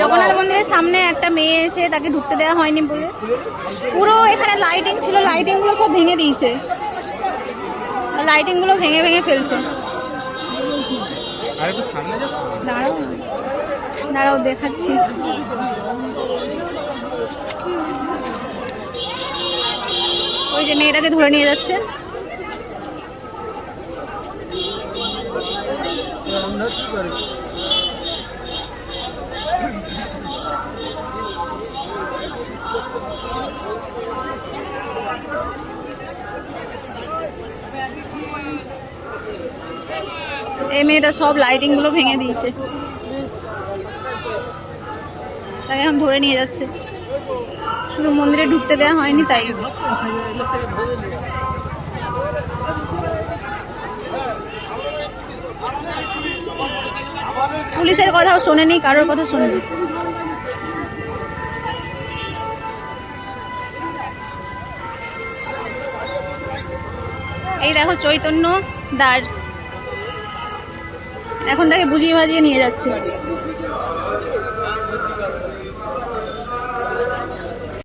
জগন্নাথ মন্দিরের সামনে একটা মেয়ে এসে তাকে ঢুকতে দেওয়া হয়নি বলে পুরো এখানে লাইটিং ছিল, লাইটিং গুলো সব ভেঙে দিয়েছে, লাইটিং গুলো ভেঙে ভেঙে ফেলছে। দাঁড়াও দাঁড়াও দেখাচ্ছি। ওই যে মেয়েটাকে ধরে নিয়ে যাচ্ছে। এই মেয়েটা সব লাইটিং গুলো ভেঙে দিয়েছে, তাকে এখন ধরে নিয়ে যাচ্ছে। শুধু মন্দিরে ঢুকতে দেওয়া হয়নি তাই। পুলিশের কথাও শোনেনি, কারোর কথা শোনেনি। এই দেখো চৈতন্য দ্বার, এখন তাকে বুঝিয়ে বাজিয়ে নিয়ে যাচ্ছে।